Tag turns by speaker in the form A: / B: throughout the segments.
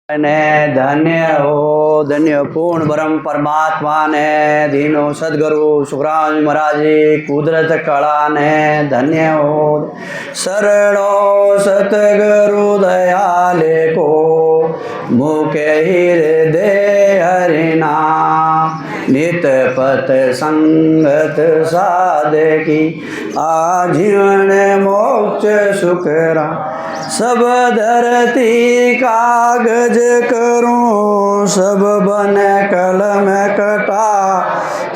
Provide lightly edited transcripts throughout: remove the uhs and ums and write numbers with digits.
A: ने धन्य हो धन्य पूर्ण ब्रह्म परमात्मा ने दीनो सदगुरु सुखराम महाराज जी कुदरत कला ने धन्य हो शरणो सतगुरु दयाले को मुखे हृदय हरिना नित पथ संगत साधकी आजीवन मोक्ष सुखरा सब धरती कागज करूं सब बन कलम कटा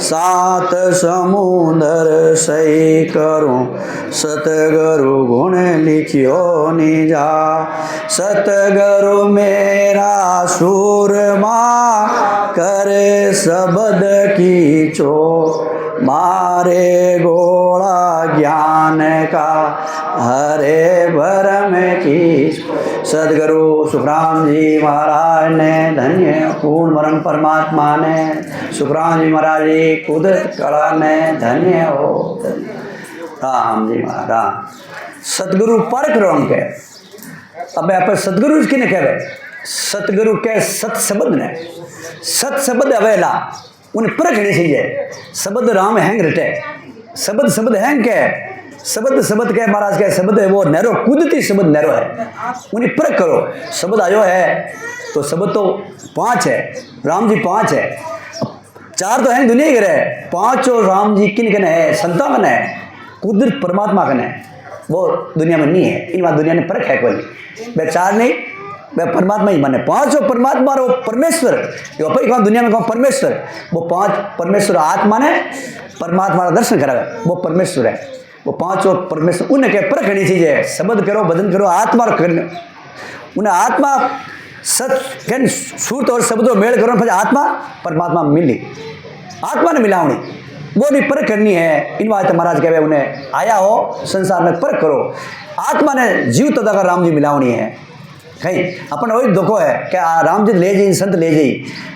A: सात समुंदर सही करूं सतगुरु गुण लिखियो निजा सतगुरु मेरा सूरमा करे शब्द की चो मारे गोला ज्ञान का हरे भरम की सदगुरु सुखराम जी महाराज ने धन्य पूर्ण ब्रह्म परमात्मा ने सुखराम जी महाराज जी कुदरत कला ने धन्य हो राम जी महाराज सतगुरु पर करों के अब आप सतगुरु किने कहवे सतगुरु के सत शब्द ने सत शब्द अवेला उन परख नहीं चाहिए शब्द राम हैंग रटे शब्द शब्द हैंग के शब्द के महाराज के शब्द है वो नैरो कुदती शब्द नैरो है उन्हें परख करो शब्द आयो है तो शब्द तो 5 है राम जी 5 है 4 तो है दुनिया के रहे 5 और राम जी किन कने है संता मन है कुदरत परमात्मा कने वो दुनिया में नहीं है इन बात दुनिया ने परख है कोई वे 4 नहीं वे परमात्मा ही माने 5 और परमात्मा और परमेश्वर जो अपन कौन दुनिया में कौन परमेश्वर वो 5 परमेश्वर आत्मा ने परमात्मा का दर्शन करावे वो परमेश्वर है वो 5 और परमेश्वर उनके परख नहीं चाहिए शब्द करो भजन करो आत्मा करने उन्हें आत्मा सच कन सूत और शब्दों मेल करो फिर आत्मा परमात्मा मिली आत्मा ने मिलावनी वो भी परख करनी है इन बात महाराज कहे उन्हें आया हो संसार में परख करो आत्मा ने जीव तथा राम जी मिलावनी है कहीं अपन वही दुखो है कि राम जी ले जाइए संत ले जाइए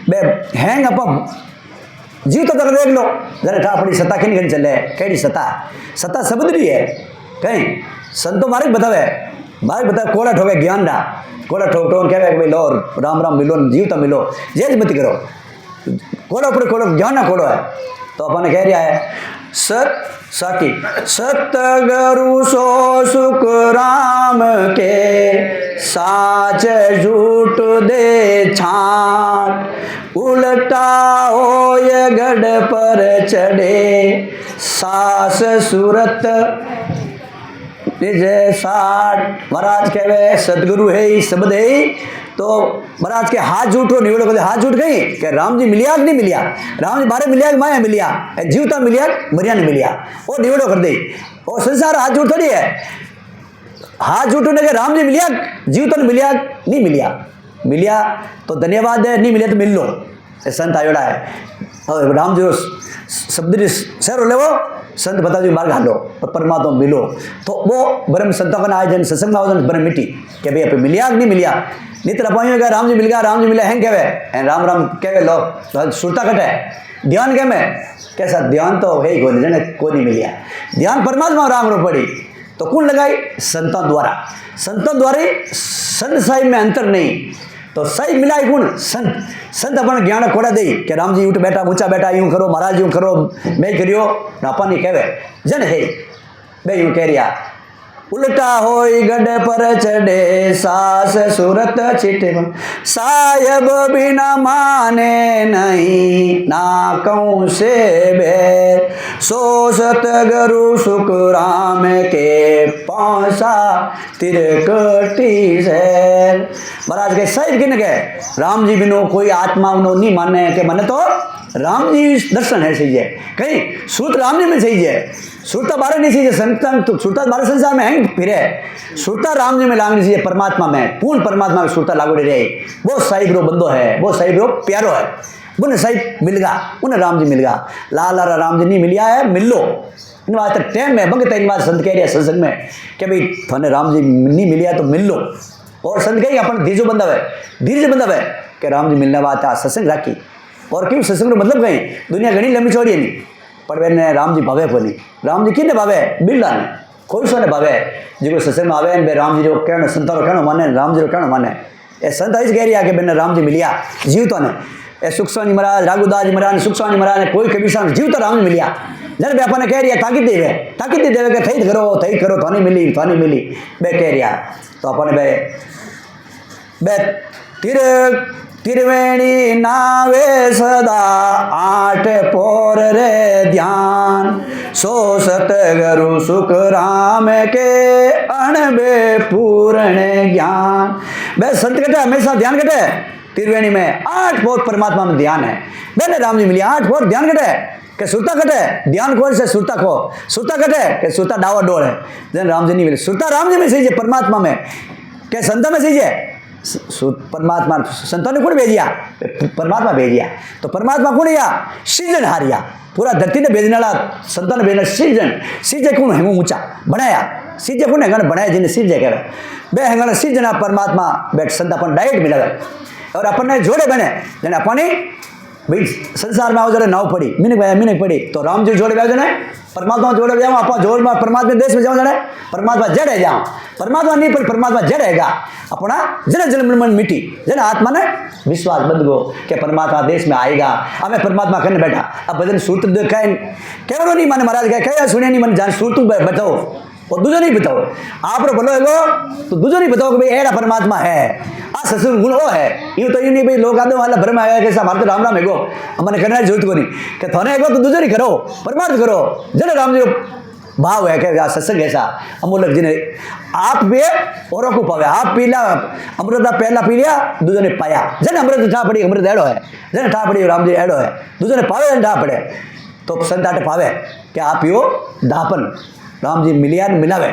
A: बे हैंग अपन जीव तो तक देख लो जरा ठा अपनी सत्ता किन किन चले कई सत्ता शब्द रही है कहीं संतो मार्ग बतावे कोड़ा ठोके ज्ञान डा कोड़ा ठोक ठोक कहे भाई लो राम राम मिलो जीव तो मिलो ये मत करो कोड़ा ऊपर कोड़ो ज्ञान ना कोड़ो है तो अपन कह रहा है सत साकी सतगुरु सो सुख राम के साच झूठ दे छाट उल्टा हो ये गढ़ पर चढ़े सास सूरत जय साठ महाराज कहे सदगुरु है ही शब्द है ही तो महाराज के हाथ झूठो निवड़ो कहते हाथ झूठ गई कि राम जी मिलिया कि नहीं मिलिया राम जी बारे मिलिया कि माया मिलिया जीवता मिलिया मरिया ने मिलिया वो निवड़ो कर दी वो संसार हाथ झूठ थोड़ी है हाथ झूठ होने के राम जी मिलिया जीवता मिलिया नहीं मिलिया तो धन्यवाद है नहीं मिले तो मिल लो संत आयोड़ा है राम जी शब्द सर ले वो संत बता दो मार्ग हालो और परमात्मा मिलो तो वो ब्रह्म संतों का आयोजन सत्संग में आयोजन ब्रह्म मिट्टी क्या भैया पे मिलिया कि नहीं मिलिया नित रपाई का राम जी मिला हैं कहवे राम राम कहवे लो सुरता कटे ध्यान के में कैसा ध्यान तो है ही कोई जने को नहीं मिलिया ध्यान परमात्मा राम रो पड़ी तो कौन लगाई संतों द्वारा संत साहिब में अंतर नहीं तो सही मिला गुण संत अपन ज्ञान खोड़ा दे कि राम जी उठ बैठा ऊंचा बैठा यूं करो महाराज यूं करो मैं करियो अपन ही कहवे जन है बे यूं कह रिया उल्टा होई गढ़ पर चढ़े सास सूरत छिटे साहेब बिना माने नहीं ना कहूँ से बे सो सतगुरु सुख राम के पासा तिरकटी से महाराज के सही किन के राम जी बिनो कोई आत्मा उनो नहीं माने के माने तो राम जी दर्शन है सही है कहीं सूत राम जी में सही है सुरता बारे नहीं चाहिए संतन तो सुरता बारे संसार में है फिरे सुरता राम जी में लागनी चाहिए परमात्मा में पूर्ण परमात्मा में सुरता लागू रहे वो साहिब रो बंदो है वो साहिब रो प्यारो है उन्हें साहिब मिल गया उन्हें राम जी मिल गया लाल राम जी नहीं मिलिया है मिल लो इन बात टाइम में बंग इन बात संत कह रही है सत्संग में कि भाई थाने राम जी नहीं मिलिया तो मिल लो और संत कही अपन धीरज बंदा है कि राम जी मिलने बात सत्संग राखी और क्यों सत्संग मतलब कहीं दुनिया घनी लंबी चौड़ी नहीं पर वे राम जी भावे कोनी राम जी किने भावे बिरला ने कोई सो ने भावे जो सत्संग में आवे राम जी जो कहना संतारो कहना माने राम जी रो कहना माने ए संत ऐसे कह रहा कि मैंने राम जी मिलिया जीवता ने ए सुखस्वामी महाराज राघुदास जी महाराज सुखस्वामी महाराज ने कोई कभी सा जीवता राम जी मिलिया जन बे अपन कह रहा ताकि देवे के थई करो थानी मिली बे कह रहा तो अपन बे त्रिवेणी नावे सदा 8 पोर रे ध्यान सो सतगुरु सुख राम के अणबे पूर्ण ज्ञान। बे संत कटे हमेशा ध्यान कटे त्रिवेणी में 8 पोर परमात्मा में ध्यान है। मैंने राम जी मिली 8 पोर ध्यान कटे के सुरता कटे ध्यान खोल से सुरता को सुरता कटे के सुरता डावा डोल है जन राम जी नहीं मिले सुरता राम जी में सीजे परमात्मा में के संत में सीजे परमात्मा संतों ने कौन भेजिया परमात्मा भेजिया तो परमात्मा कौन या सीजन हारिया पूरा धरती ने भेजने वाला संतों ने भेजना सीजे कौन है ऊंचा बनाया सीजे कौन है बनाया जिन्हें सीजे कह बे है सीजना परमात्मा बैठ संत अपन डायरेक्ट मिला और अपन ने जोड़े बने जने अपनी भाई संसार में आओ जरा नाव पड़ी मिनक पड़ी तो राम जी जोड़े बैठे जने परमात्मा जोड़े जाओ आप जोड़ में परमात्मा देश में जाओ जने परमात्मा जड़े जाओ परमात्मा नहीं पर परमात्मा जड़ेगा अपना जन जन्म मन मिट्टी जन आत्मा ने विश्वास बंद गो कि परमात्मा देश में आएगा हमें परमात्मा करने बैठा अब भजन सूत्र देखा कहो नहीं मन महाराज कह सुने नहीं मन जान सूत्र बताओ और दूसरा नहीं बताओ आप बोलो एगो तो दूसरा नहीं बताओ कि भाई एड़ा परमात्मा है आ ससुर गुण वो है यूँ तो यूँ नहीं भाई लोग आते वाला भ्रम आया कि हमारे तो राम एगो हमने करने जरूरत को नहीं कि थोड़े एगो तो दूसरा नहीं करो परमार्थ करो जन राम जी भाव है क्या सत्संग ऐसा अमूलक जी ने आप पिए औरों को पावे आप पीला अमृता पहला पी लिया दूसरे ने पाया जन अमृत ठा पड़ी अमृत एड़ो है जन ठा पड़ी राम जी एड़ो है दूसरे ने पावे जन ठा पड़े तो संत आटे पावे कि आप पियो दापन राम जी मिलिया मिलावे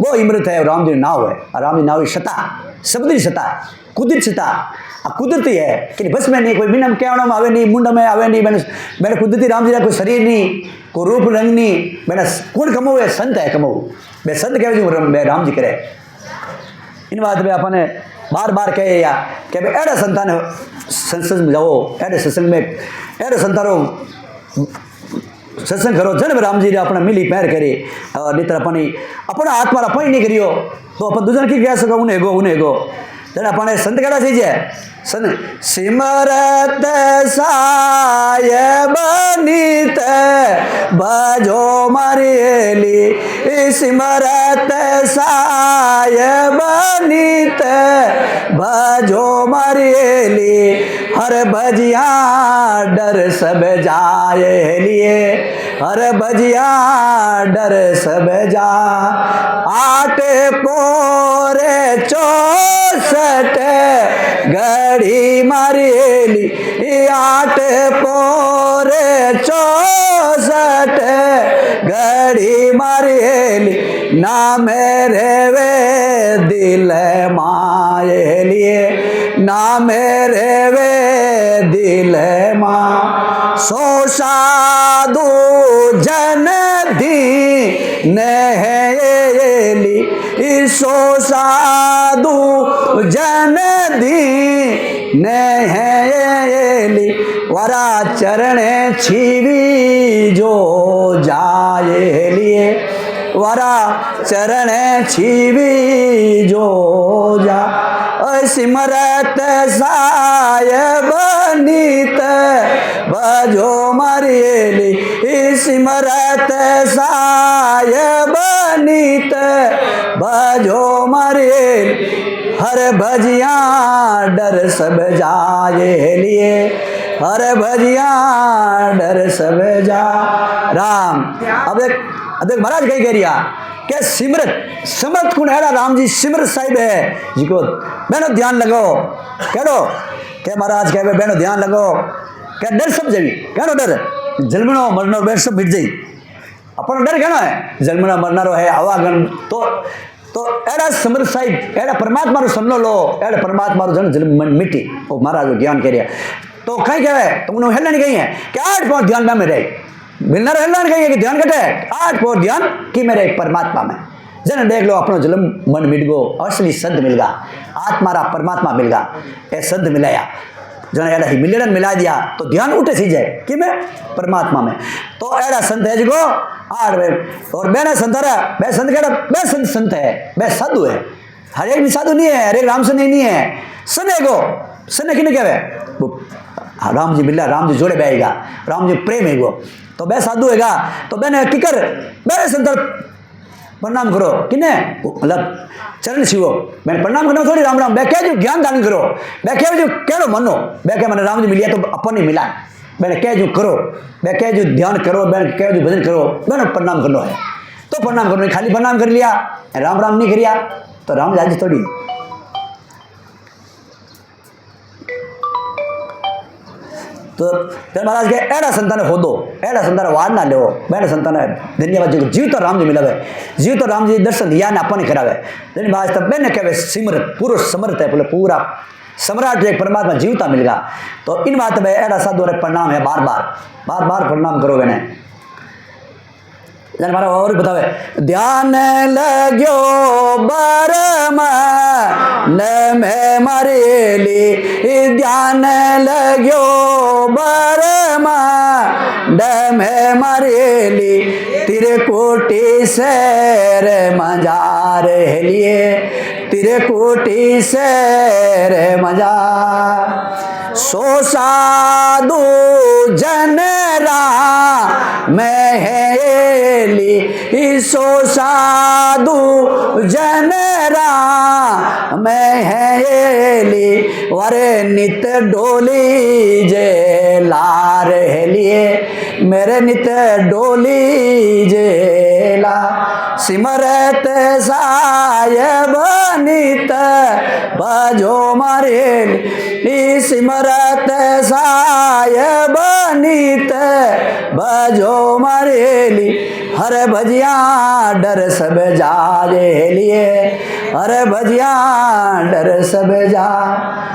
A: वो अमृत है राम जी नाव है और राम जी नाव शता शब्द शता कुदरत शता कुदरती है कि बस में नहीं कोई बिना कहना में आवे नहीं मुंड में आवे नहीं मैंने कुदरती राम जी का कोई शरीर नहीं कोई रूप रंग नहीं मैंने कौन कमाऊ है संत है कमाऊ मैं संत कह मैं राम जी करे इन बात में अपने बार बार कहे या कि भाई एड़ा संतान संसद में जाओ एड़े सत्संग में एड़े संतानो सत्संग करो जन राम जी ने अपना मिली पैर करे और नहीं अपनी अपना आत्मा अपन नहीं करियो तो अपन दूसरा की कह सको उन्हें गो जन अपने संत कहना चाहिए संत सिमरत सायब नीत बजो मरेली सिमरत सायब नीत बजो मरेली हर भजिया डर सब जाए लिए हर भजिया डर सब जा 8 पोरे 64 घड़ी मारेली 8 पोरे 64 घड़ी मारेली ना मेरे वे दिल माए लिए ना मेरे वे दिल माँ सो साधु जन दी नहेली सो साधु जन दी नहेली वरा चरण छीवी जो जाए लिए वरा चरण छीवी जो जा सिमरत सायब नीत बजो मरेली सिमरत सायब नीत बजो मरेली हर भजिया डर सब जाए लिए हर भजिया डर सब जा राम अब देख महाराज कही कह रिया क्या सिमरत कुण है राम जी सिमरत साहिब है जी को बहनों ध्यान लगाओ कह दो क्या महाराज कहे बहनों ध्यान लगाओ क्या डर सब जगी क्या डर जन्मनो मरनो बैठ सब मिट जाई अपन डर कहना है जन्मना मरनारो है आवागन तो एड़ा सिमरत साहिब एड़ा परमात्मा रो सन्नो लो एड़ा परमात्मा रो जन्म मन मिटी वो महाराज ज्ञान कह रिया तो कहीं कहे तो उन्होंने हेलना नहीं कही है कि 8 पोर ध्यान में रहे मिलना हेलना नहीं कही है कि ध्यान कटे 8 पोर ध्यान कि मेरे परमात्मा में जन देख लो अपनो जन्म मन मिट गो असली सद मिल गा आत्मा रा परमात्मा मिल गा ए सद मिलाया जन एड़ा ही मिलन मिला दिया तो ध्यान उठे सी जाए कि मैं परमात्मा में तो एड़ा संत है जिको 8 और बेना संत रे बे संत केड़ा बे संत है बे साधु है हर एक भी साधु नहीं है, हर एक राम सने नहीं है। सने को सने किने कहवे? राम जी मिला, राम जी जोड़े बैठेगा, राम जी प्रेम है वो तो बे साधु हैगा। तो बेने किकर बे संतर प्रणाम करो किने मतलब चरण छिवो मैंने प्रणाम करना थोड़ी राम राम बे कह जो ज्ञान दान करो बे कह जो केड़ो मनो बे कह मैंने राम जी मिलिया तो अपन ही मिला मैंने कह जो करो बे कह जो ध्यान करो मैंने कह जो भजन करो मैंने प्रणाम करना है तो प्रणाम करो। खाली प्रणाम कर लिया राम राम नहीं करिया तो राम जी थोड़ी। तो महाराज के एड़ा संतान हो दो एड़ा संतान वार ना लो मेरा संतान धन्यवाद जी जीव तो राम जी मिलावे जीव तो राम जी दर्शन दिया ने अपन करावे धन्यवाद तब मैंने कहे सिमरत पूरा समर्थ है बोले पूरा सम्राट एक परमात्मा जीवता मिलेगा। तो इन बात में एड़ा साधु प्रणाम है बार बार प्रणाम करो मैंने हमारा और बतावे ध्यान लग्यो बरम न में मरेली ध्यान लग्यो बरम न में मरेली तेरे कोटि शेर मजार लिए तेरे कोटि शेर मजार सो साधु जनरा में हेली सो साधु जनरा में हेली वरे नित डोली जे लार हेलिए मेरे नित डोली जे ला सिमरत सायब नित बजो मरेली सिमरत सायब नित बजो मरेली हर भजिया डर सब जाए लिए हर भजिया डर सब जा।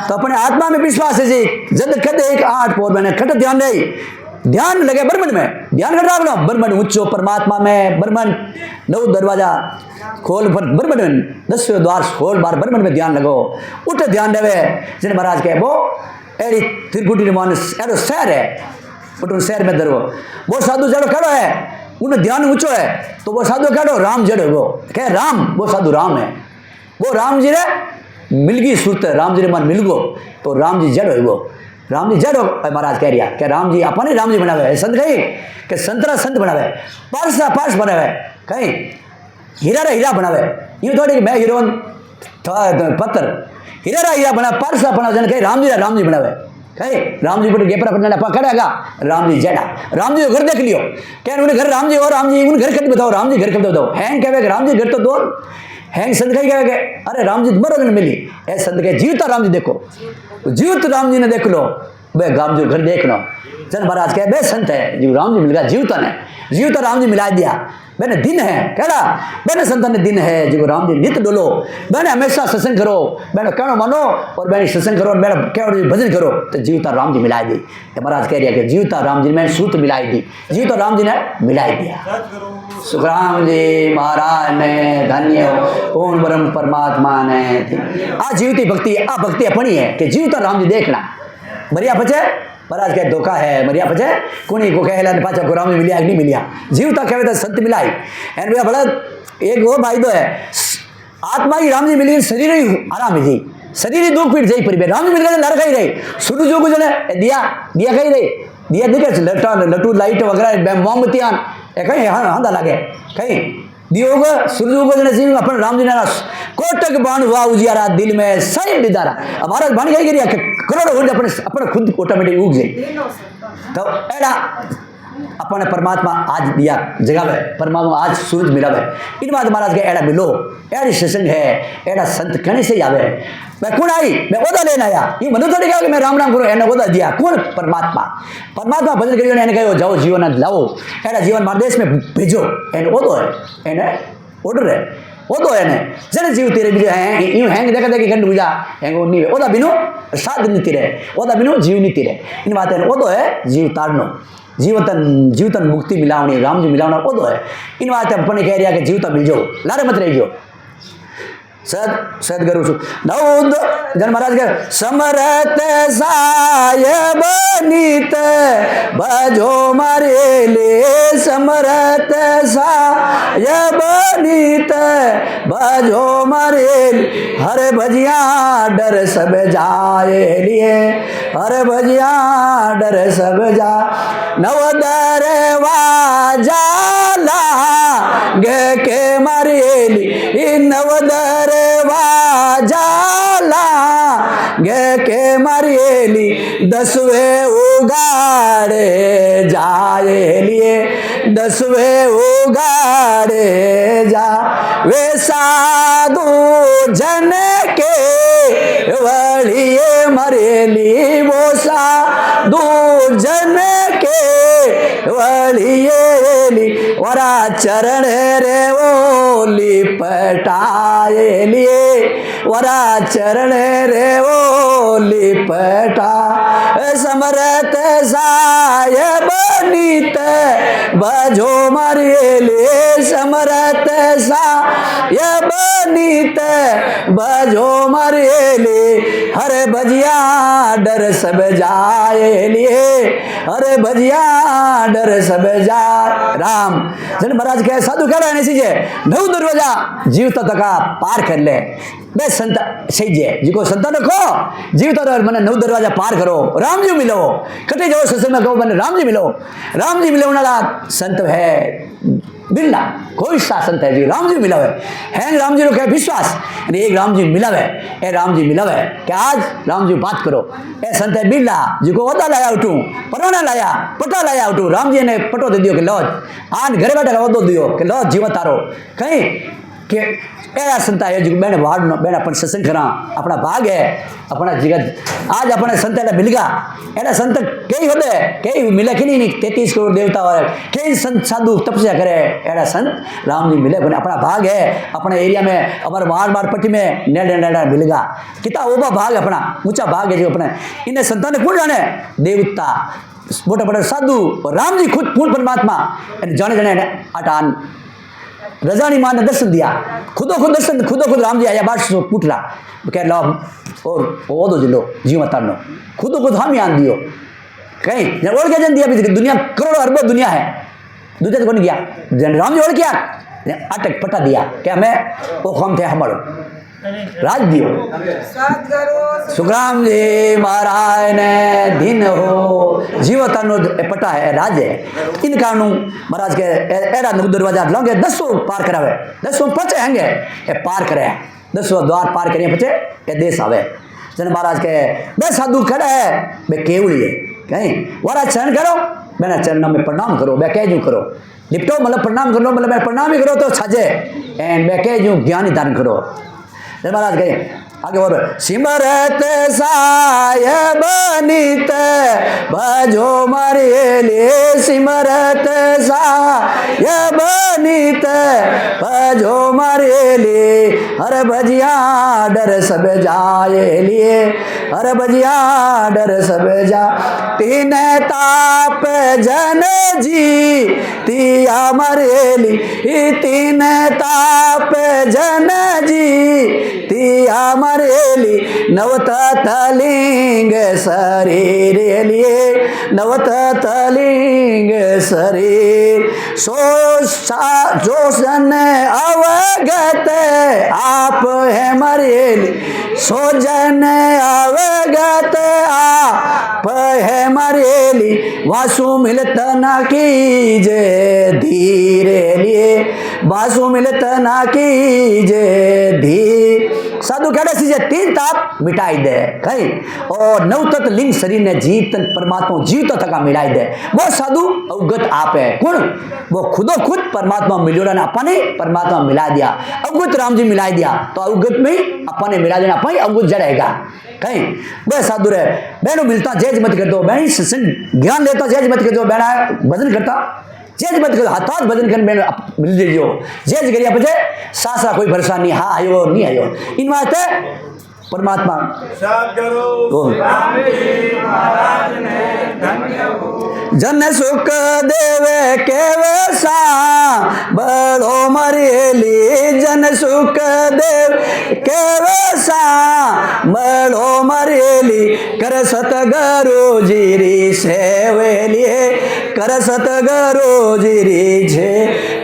A: तो अपने आत्मा में विश्वास है जी जद कद एक 8 पोर मैंने खट ध्यान नहीं ध्यान लगे ब्रह्मन में ध्यान कर रहा ब्रह्मन ऊंचो परमात्मा में ब्रह्मन 9 दरवाजा खोल पर ब्रह्मन 10वें द्वार खोल बार ब्रह्मन में ध्यान लगो उठ ध्यान देवे जिन महाराज के वो एरी त्रिकुटी मानस एरो शहर है उठ उन शहर में दरवो वो साधु जड़ो खड़ो है उन ध्यान ऊंचो है तो वो साधु खड़ो राम जड़ो वो कह राम वो साधु राम है वो राम जी रे मिलगी सूत राम जी रे मन मिल गो तो राम जी जड़ो है वो राम जी जड़ो महाराज कह रिया कि राम जी अपन ही राम जी बनावे संत कही कि संतरा संत बनावे पारसा पार्स बनावे कहीं हीरा रा हीरा बनावे यूं थोड़ी कि मैं हीरो पत्थर हीरा रा हीरा बना पारसा बना जन कहीं राम जी बनावे कहीं राम जी पर गेपरा पटना पकड़ेगा राम जी जड़ा राम जी घर देख लियो क्या उन्हें घर राम जी और राम जी उन घर कट बताओ राम जी घर कट बताओ हैंग कहे राम जी घर तो दो हैंग संत कही कहे अरे राम जी मरो ने मिली ऐ संत के जीवता राम जी देखो जीवित राम जी ने देख लो बे गाम जो घर देख लो जन महाराज कहे बे संत है जो राम जी मिल गया जीवता ने जीवता राम जी मिला दिया मैंने दिन है कहना मैंने संतान दिन है जो राम जी नित डोलो मैंने हमेशा सत्संग करो मैंने कहना मानो और मैंने सत्संग करो मैंने कहना भजन करो तो जीवता राम जी मिलाई दी महाराज कह रहा कि जीवता राम जी मैंने सूत मिलाई दी जीवता राम जी ने मिलाई दिया। सुखराम जी महाराज ने धन्य पूर्ण ब्रह्म परमात्मा ने आ जीवती भक्ति आ भक्ति अपनी है कि जीवता राम जी देखना मरिया बचे महाराज क्या धोखा है मरिया बचे कुणी को कहला ने पाछा को राम मिलिया नहीं मिलिया जीवता कहे तो सत्य मिलाई एन भैया बड़ा एक वो फायदो है आत्मा ही राम जी मिली शरीर ही आराम है जी शरीर ही दुख पीट जाई पर राम जी मिल गए नरक ही रही शुरू जो कुछ दिया दिया कही रही दिया देखे लटा लटू लाइट वगैरह मोमबत्ती आन कहीं हाँ लगे कहीं दियोग सूर्य जने सिंह अपन राम जी ने कोटक बाण हुआ उजियारा दिल में सही दिदारा हमारा बाण कही करिया करोड़ हो अपने अपने खुद ऑटोमेटिक उग जाए तो एड़ा अपने परमात्मा आज दिया जगह है परमात्मा आज सूरज मिलावे इन बात महाराज के एड़ा मिलो एड़ी सत्संग है एड़ा संत कहने से आवे मैं कौन आई मैं ओदा लेना आया ये मनु थोड़ी कहा कि मैं राम राम करूं एने ओदा दिया कौन परमात्मा परमात्मा भजन करियो ने कहो जाओ जीवन लाओ एड़ा जीवन मार देश में भेजो एने ओदो है एने ऑर्डर है ओदो एने जने जीव तेरे बीजो है यूं हैंग देखा देखी कंड बुझा हैंग नहीं ओदा बिनु साथ नहीं तेरे ओदा बिनु जीव नहीं तेरे इन बात है ओदो है जीव तारनो जीवतन मुक्ति मिलावनी राम जी मिलावना ओदो है इन बात अपने कह रहा कि जीवता मिल जाओ लारे मत रह जाओ સદગુરુ છું નવ જન મહારાજ કે સમરત સાહેબ નીત ભજો મારે લે સમરત સાહેબ નીત ભજો મારે હર ભजिया डर सब जाए लिए हर भजिया डर सब जा नव दरवाजा गे के मारेली नव दरवाजा गे के मारेली 10वें उगाड़े जाए लिए 10वें उगाड़े जा वे साधु जन के वलिए मरेली वो साधु जन के वलिए वरा चरण रे ओली पटाए लिए वरा चरण रे ओली पटा समरत साहेब नीत भजो मरेली समरत साहेब नीत भजो मरेली हर भजिया डर सब जाए लिए हर भजिया डर सब जा राम जन महाराज कहे साधु कह रहे सीजे 9 दरवाजा जीवता तका पार कर ले बे संत सही जे जिको संत रखो जीवता तो मैंने 9 दरवाजा पार करो राम जी मिलो कटे जाओ सत्संग में कहो मैंने राम जी मिलो वाला संत है बिरला कोई सा संत है जी राम जी मिला है राम जी कहे विश्वास एक राम जी मिला है ए राम जी मिला है कि आज राम जी बात करो ए संत है बिरला जी को वदा लाया उठू परोना लाया पटा लाया उठू राम जी ने पटो दे दियो कि लो आज घरे बैठे वदो दियो कि लो जीवन तारो कहीं के ऐसा संत है जो बेने वार्ड बेने अपन सत्संग करा अपना भाग है अपना जगत आज अपने संत मिल गया ऐसा संत कई होते कई मिले कि नहीं 33 करोड़ देवता और कई संत साधु तपस्या करे ऐसा संत राम जी मिले बने अपना भाग है अपने एरिया में हमारे वार पट्टी में नेड़ा मिल गया कितना ओबा भाग अपना ऊंचा भाग है जो अपने इन्हें संतान ने कौन जाने देवता मोटा मोटा साधु राम जी खुद पूर्ण परमात्मा जाने जाने आटान रजानी माँ ने दर्शन दिया खुद राम जी आया बात पूछ रहा कह लो और वो दो जिलो जीव मतार नो खुद हम ही आन दियो कहीं ओढ़ क्या जन दिया दुनिया करोड़ों अरबों दुनिया है दूसरे को नहीं किया राम जी ओढ़ क्या अटक पटा दिया क्या मैं वो कम थे हमारो राज दियो सुखराम जी महाराज ने दिन हो जीवता नो पटा है राज है इन कारणों महाराज के एड़ा दरवाजा लंगे 10 पार करावे 10 पचे हैंगे ए पार करे 10 द्वार पार करिए पचे ए देश आवे जन महाराज के बे साधु खड़े है बे केवड़ी है कहीं वारा चरण करो मैंने चरण में प्रणाम करो बे कह जू करो लिपटो मतलब प्रणाम करो मतलब मैं प्रणाम ही करो तो छाजे एंड बे कह जू ज्ञानी दान करो महाराज कहे आगे और सिमरत साहेब नीत भजो मरेली सिमरत साहेब नीत भजो मरेली हर भजिया डर सब जाए लिए हर भजिया डर सब जा तीन ताप जन जी तिया मरेली तीन ताप जन जी तिया मरेली नवतलिंग शरीर लिए नवतलिंग शरीर जो सन अवगत आप है मरेली सो जन अवगत आप है मरेली वासु मिलत न कीजे धीरे लिए वासु मिलत न कीजे धीर साधु कहते सीजे 3 ताप मिटाई दे कहीं और 9 तत्व लिंग शरीर ने जीत परमात्मा जीवतो थका मिलाई दे वो साधु अवगत आप है कौन वो खुद परमात्मा मिलोड़ा ने अपने परमात्मा मिला दिया अवगत राम जी मिला दिया तो अवगत में अपने मिला देना अपन अवगत जड़ेगा कहीं बे साधु रे बहनों मिलता जय मत कर दो बहन ज्ञान लेता जय मत कर दो बहना भजन करता जय मत करो हाथ भजन कर बहन मिल लीजिए जय करिए पचे सासा कोई भरोसा नहीं हाँ आयो नहीं आयो इन वास्ते परमात्मा सद्गुरु महाराज ने धन्य हो जन सुख देवे केवे सा बड़ो मरेली जन सुख देव केवे सा बड़ो मरेली कर सतगुरु जीरी सेवेली कर सतगुरु जीरी छे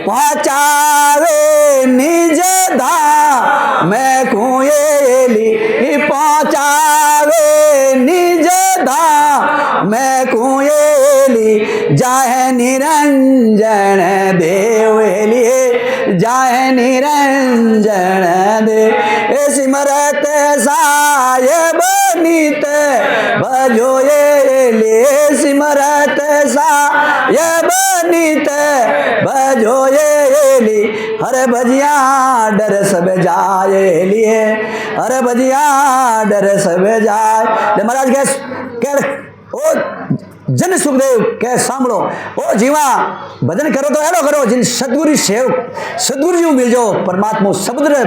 A: पहुँचावे निज धाम मैं कुएली पहुँचावे निज धाम मैं कुएली जाहे निरंजन देवेली जाहे निरंजन दे सिमरत साहेब नित भजोएली सिमरत साहेब नित भजोएली हर भजिया डर सब जाए लिए हर भजिया डर सब जाए महाराज कह ओ जन सुखदेव कह सांभो ओ जीवा भजन करो तो एड़ो करो जिन सदगुरु सेव सदगुरु जी मिल जाओ परमात्मा समुद्र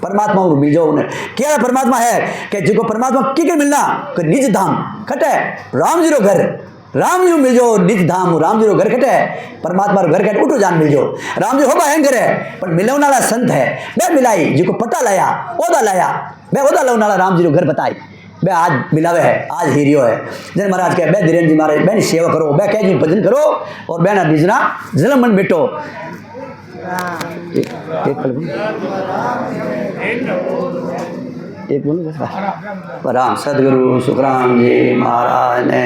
A: परमात्मा मिल जाओ उन्हें क्या परमात्मा है कि जिको परमात्मा की मिलना कि निज धाम खटे राम जी रो घर राम जी मिल जाओ निज धाम राम जी रो घर खटे परमात्मा रो घर खटे उठो जान मिल जाओ राम जी होबा हैं करे पर मिलवने वाला संत है बे मिलाई जिको पटा लाया ओदा लाया बे ओदा लाने वाला राम जी रो घर बताई बे आज मिलावे है आज हीरियो है जन महाराज कहे बे धीरेन्द्र जी महाराज बेन सेवा करो बे कह जी भजन करो और बेना निजना जन्म मन बेटो एक बोलो बस राम सदगुरु सुखराम जी महाराज ने